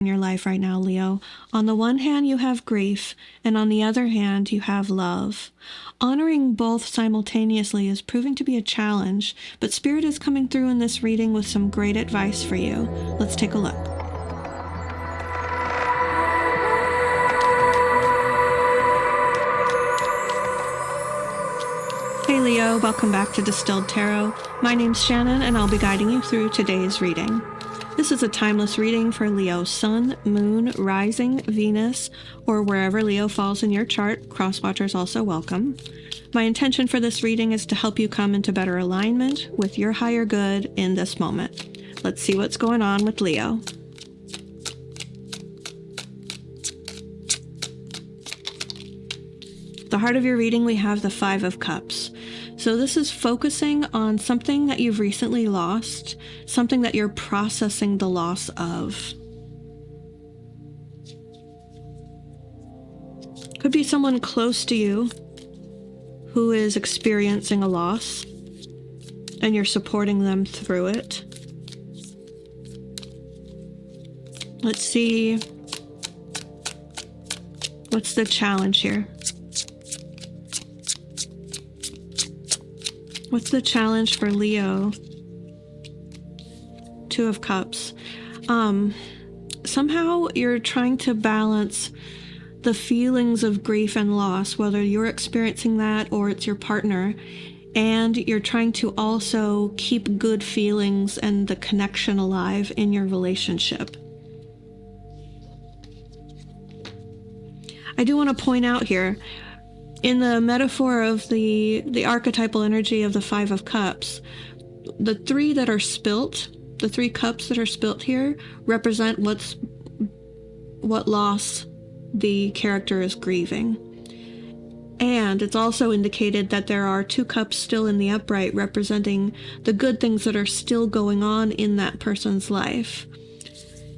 in your life right now, Leo. On the one hand, you have grief, and on the other hand, you have love. Honoring both simultaneously is proving to be a challenge, but Spirit is coming through in this reading with some great advice for you. Let's take a look. Hey Leo, welcome back to Distilled Tarot. My name's Shannon, and I'll be guiding you through today's reading. This is a timeless reading for Leo Sun, Moon, Rising, Venus, or wherever Leo falls in your chart. Crosswatchers also welcome. My intention for this reading is to help you come into better alignment with your higher good in this moment. Let's see what's going on with Leo. The heart of your reading, we have the Five of Cups. So this is focusing on something that you've recently lost, something that you're processing the loss of. Could be someone close to you who is experiencing a loss, and you're supporting them through it. Let's see. What's the challenge here? What's the challenge for Leo? Two of Cups. Somehow you're trying to balance the feelings of grief and loss, whether you're experiencing that or it's your partner, and you're trying to also keep good feelings and the connection alive in your relationship. I do want to point out here, in the metaphor of the archetypal energy of the Five of Cups, the three that are spilt, the three cups that are spilt here, represent what loss the character is grieving. And it's also indicated that there are two cups still in the upright, representing the good things that are still going on in that person's life.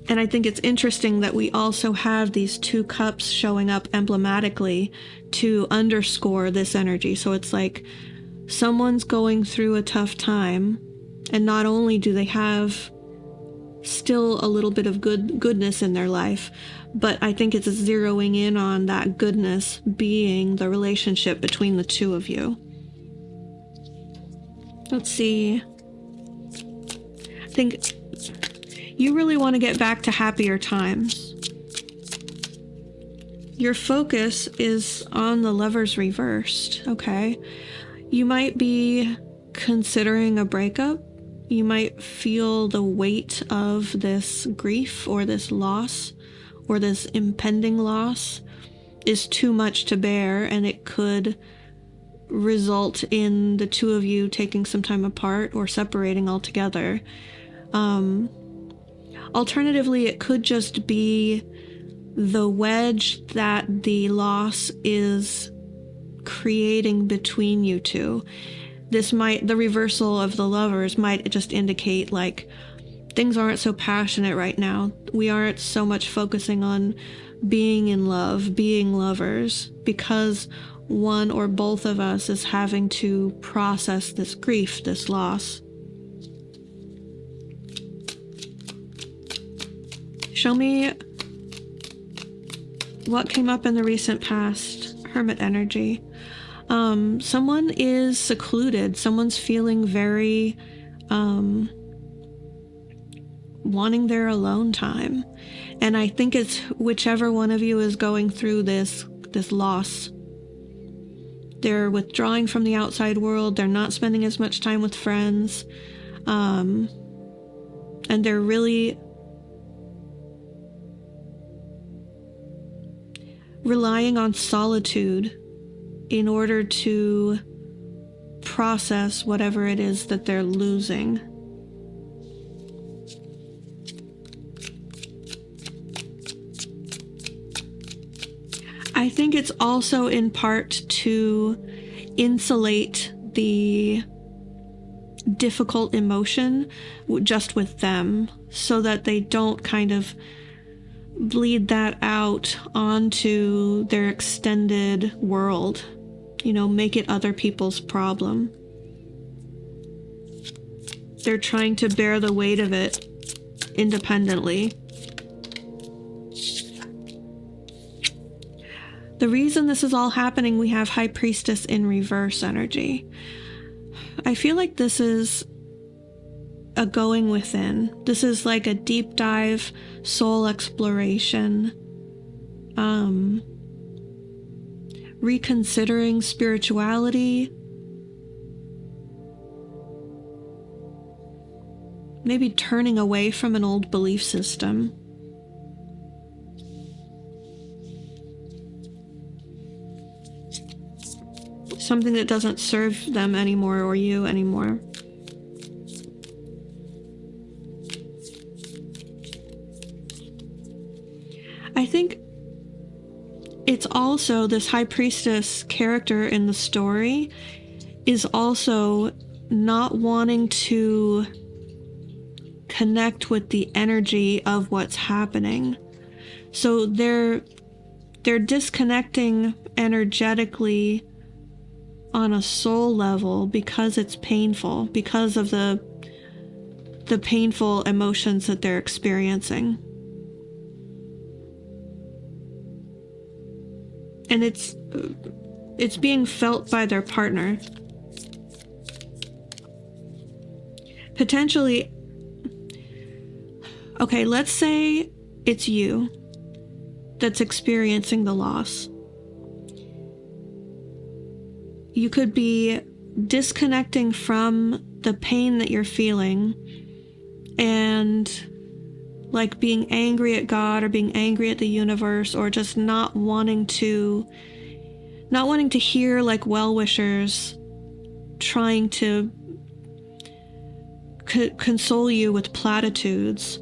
And I think it's interesting that we also have these two cups showing up emblematically to underscore this energy. So it's like someone's going through a tough time, and not only do they have still a little bit of goodness in their life, but I think it's zeroing in on that goodness being the relationship between the two of you. Let's see. I think you really want to get back to happier times. Your focus is on the Lovers reversed, okay? You might be considering a breakup. You might feel the weight of this grief or this loss or this impending loss is too much to bear, and it could result in the two of you taking some time apart or separating altogether. Alternatively, it could just be the wedge that the loss is creating between you two. The reversal of the Lovers might just indicate like things aren't so passionate right now. We aren't so much focusing on being in love, being lovers, because one or both of us is having to process this grief, this loss. Show me what came up in the recent past. Hermit energy. Someone is secluded. Someone's feeling very wanting their alone time. And I think it's whichever one of you is going through this loss. They're withdrawing from the outside world. They're not spending as much time with friends. And they're really relying on solitude in order to process whatever it is that they're losing. I think it's also in part to insulate the difficult emotion just with them, so that they don't kind of bleed that out onto their extended world, make it other people's problem. They're trying to bear the weight of it independently. The reason this is all happening, we have High Priestess in reverse energy. I feel like this is a going within. This is like a deep dive soul exploration, reconsidering spirituality, maybe turning away from an old belief system. Something that doesn't serve them anymore or you anymore. I think it's also this High Priestess character in the story is also not wanting to connect with the energy of what's happening. So they're disconnecting energetically on a soul level because it's painful, because of the painful emotions that they're experiencing. And it's being felt by their partner. Potentially, okay, let's say it's you that's experiencing the loss. You could be disconnecting from the pain that you're feeling and like being angry at God or being angry at the universe, or just not wanting to hear like well-wishers trying to console you with platitudes.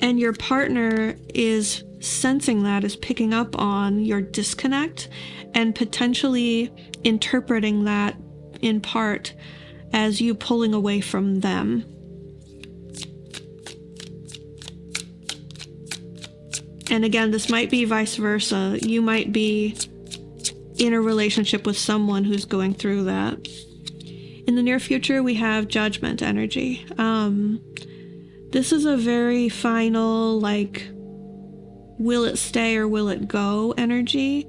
And your partner is sensing that, is picking up on your disconnect and potentially interpreting that in part as you pulling away from them. And again, this might be vice versa. You might be in a relationship with someone who's going through that. In the near future, we have Judgment energy. This is a very final, like, will it stay or will it go energy.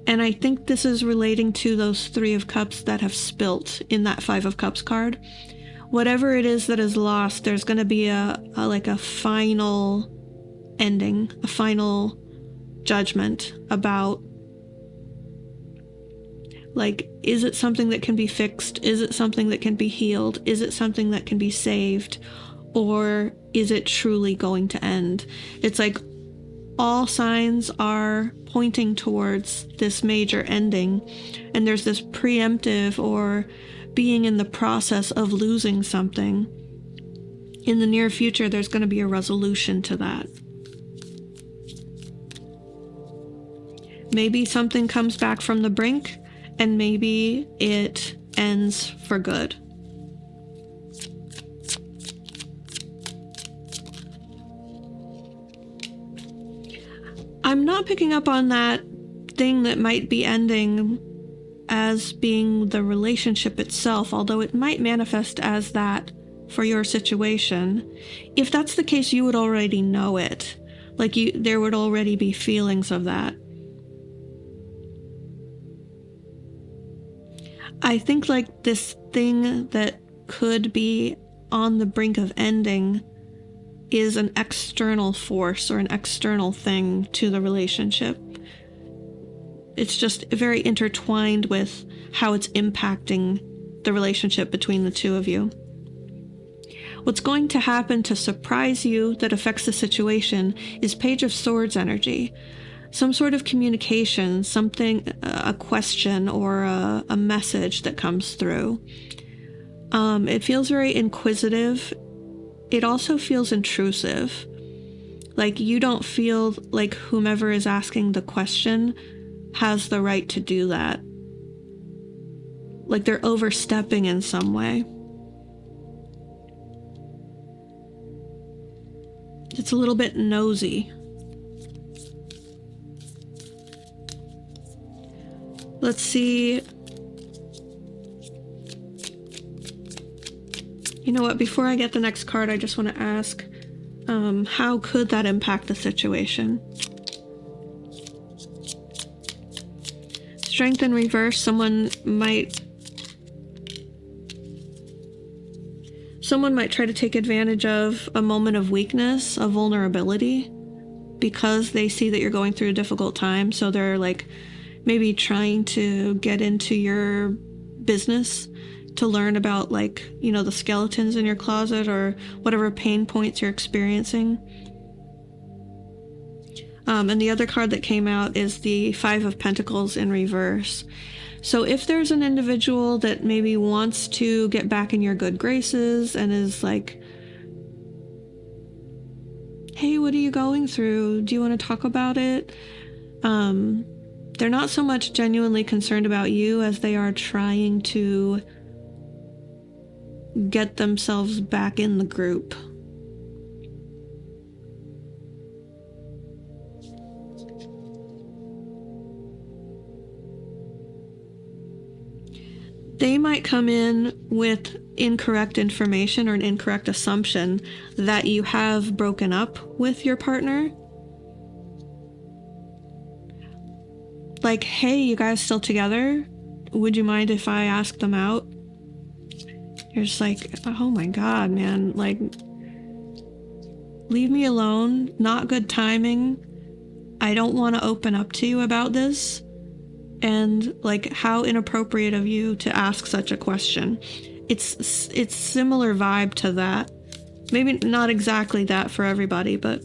And I think this is relating to those 3 of Cups that have spilt in that 5 of Cups card. Whatever it is that is lost, there's going to be a final ending, a final judgment about, like, is it something that can be fixed? Is it something that can be healed? Is it something that can be saved? Or is it truly going to end? It's like all signs are pointing towards this major ending, and there's this preemptive or being in the process of losing something. In the near future, there's going to be a resolution to that. Maybe something comes back from the brink, and maybe it ends for good. I'm not picking up on that thing that might be ending as being the relationship itself, although it might manifest as that for your situation. If that's the case, you would already know it. Like, there would already be feelings of that. I think like this thing that could be on the brink of ending is an external force or an external thing to the relationship. It's just very intertwined with how it's impacting the relationship between the two of you. What's going to happen to surprise you that affects the situation is Page of Swords energy. Some sort of communication, something, a question or a message that comes through. It feels very inquisitive. It also feels intrusive. Like, you don't feel like whomever is asking the question has the right to do that. Like they're overstepping in some way. It's a little bit nosy. Let's see. You know what? Before I get the next card, I just want to ask, How could that impact the situation? Strength in reverse, someone might try to take advantage of a moment of weakness, a vulnerability, because they see that you're going through a difficult time. So they're like maybe trying to get into your business to learn about, like, you know, the skeletons in your closet or whatever pain points you're experiencing. And the other card that came out is the Five of Pentacles in reverse. So if there's an individual that maybe wants to get back in your good graces and is like, hey, what are you going through? Do you want to talk about it? They're not so much genuinely concerned about you as they are trying to get themselves back in the group. They might come in with incorrect information or an incorrect assumption that you have broken up with your partner. Like, hey, you guys still together? Would you mind if I ask them out? You're just like, oh my God, man. Like, leave me alone. Not good timing. I don't want to open up to you about this. And like, how inappropriate of you to ask such a question. It's similar vibe to that. Maybe not exactly that for everybody, but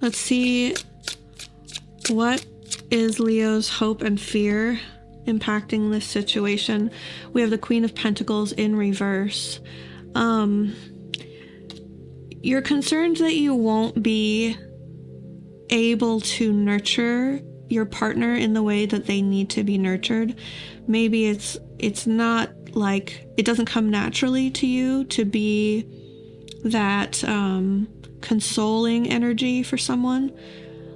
let's see, what is Leo's hope and fear impacting this situation? We have the Queen of Pentacles in reverse. You're concerned that you won't be able to nurture your partner in the way that they need to be nurtured. Maybe it's not like, it doesn't come naturally to you to be that consoling energy for someone.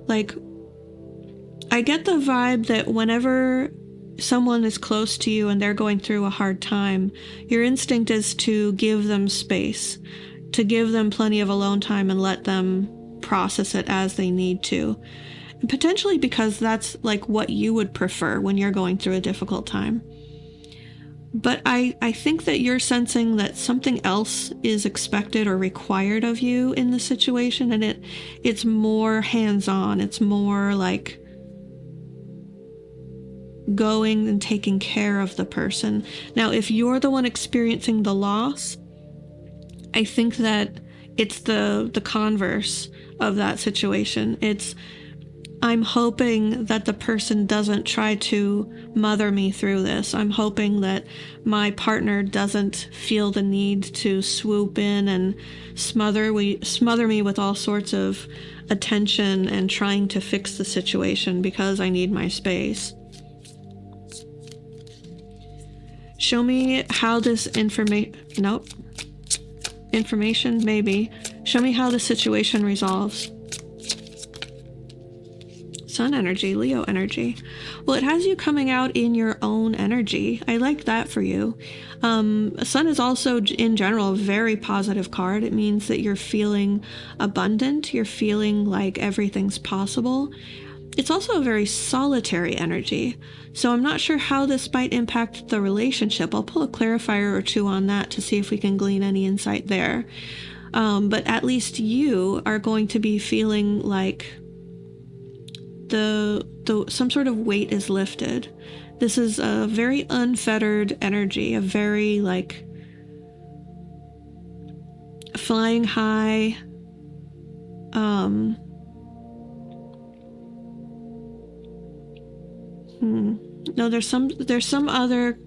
Like, I get the vibe that whenever someone is close to you and they're going through a hard time, your instinct is to give them space, to give them plenty of alone time and let them process it as they need to. And potentially because that's like what you would prefer when you're going through a difficult time. But I think that you're sensing that something else is expected or required of you in the situation, and it's more hands-on. It's more like going and taking care of the person. Now, if you're the one experiencing the loss, I think that it's the converse of that situation. I'm hoping that the person doesn't try to mother me through this. I'm hoping that my partner doesn't feel the need to swoop in and smother me with all sorts of attention and trying to fix the situation because I need my space. Show me how this information, maybe. Show me how the situation resolves. Sun energy, Leo energy. Well, it has you coming out in your own energy. I like that for you. Sun is also, in general, a very positive card. It means that you're feeling abundant. You're feeling like everything's possible. It's also a very solitary energy. So I'm not sure how this might impact the relationship. I'll pull a clarifier or two on that to see if we can glean any insight there. But at least you are going to be feeling like some sort of weight is lifted. This is a very unfettered energy, a very like flying high, No, there's some other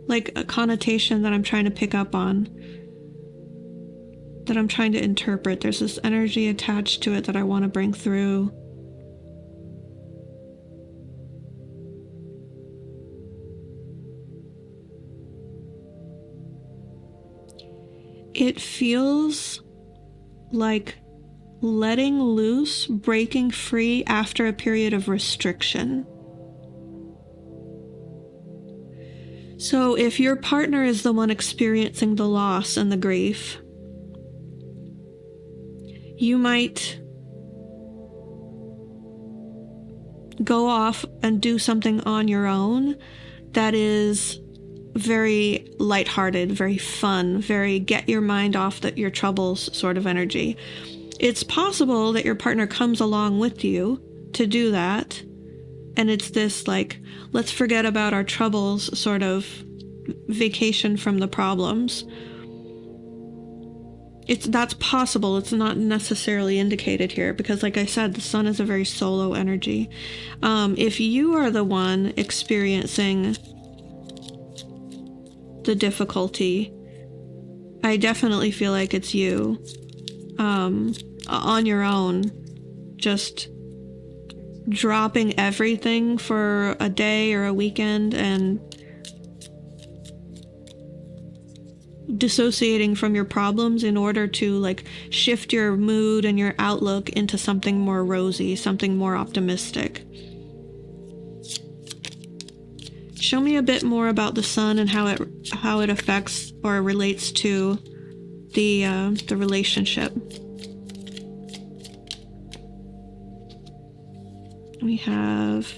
like a connotation that I'm trying to pick up on, that I'm trying to interpret. There's this energy attached to it that I want to bring through. It feels like letting loose, breaking free after a period of restriction. So if your partner is the one experiencing the loss and the grief, you might go off and do something on your own that is very lighthearted, very fun, very get your mind off your troubles sort of energy. It's possible that your partner comes along with you to do that, and it's this like, let's forget about our troubles sort of vacation from the problems. That's possible. It's not necessarily indicated here because, like I said, the sun is a very solo energy. If you are the one experiencing the difficulty, I definitely feel like it's you on your own, just dropping everything for a day or a weekend and dissociating from your problems in order to like shift your mood and your outlook into something more rosy, something more optimistic. Show me a bit more about the sun and how it affects or relates to the relationship. We have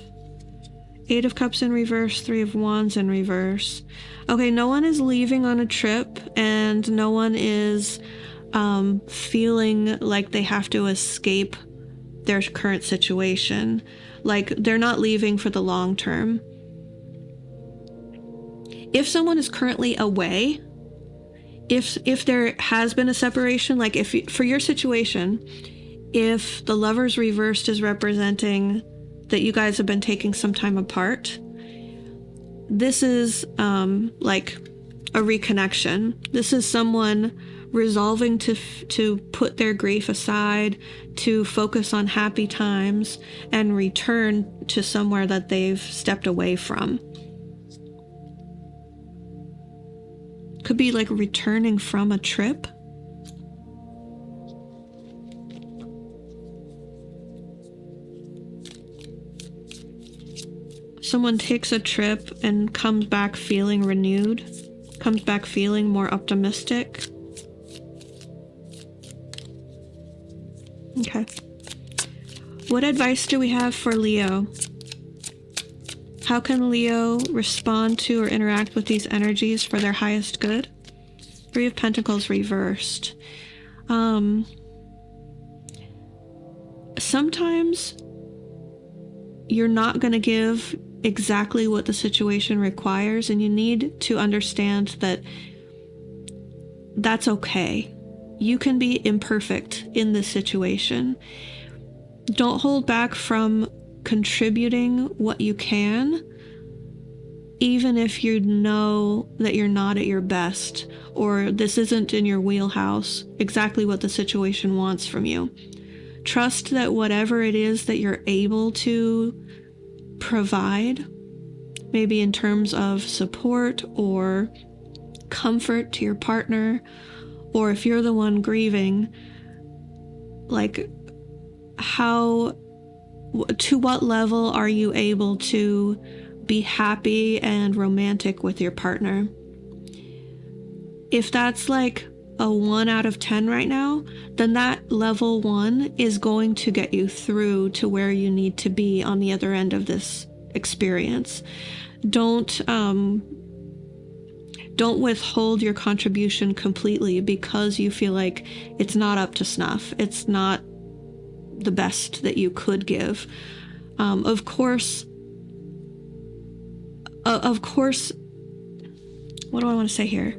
8 of Cups in reverse, 3 of Wands in reverse. Okay, no one is leaving on a trip, and no one is feeling like they have to escape their current situation. Like, they're not leaving for the long term. If someone is currently away, if there has been a separation, like if for your situation, if the Lovers reversed is representing that you guys have been taking some time apart, this is like a reconnection. This is someone resolving to put their grief aside, to focus on happy times, and return to somewhere that they've stepped away from. Could be like returning from a trip. Someone takes a trip and comes back feeling renewed, comes back feeling more optimistic. Okay. What advice do we have for Leo? How can Leo respond to or interact with these energies for their highest good? 3 of Pentacles reversed. Sometimes you're not going to give exactly what the situation requires, and you need to understand that that's okay. You can be imperfect in this situation. Don't hold back from contributing what you can, even if you know that you're not at your best or this isn't in your wheelhouse, exactly what the situation wants from you. Trust that whatever it is that you're able to provide, maybe in terms of support or comfort to your partner, or if you're the one grieving, like to what level are you able to be happy and romantic with your partner? If that's like a 1 out of 10 right now, then that level 1 is going to get you through to where you need to be on the other end of this experience. Don't withhold your contribution completely because you feel like it's not up to snuff. It's not the best that you could give. Of course, what do I want to say here?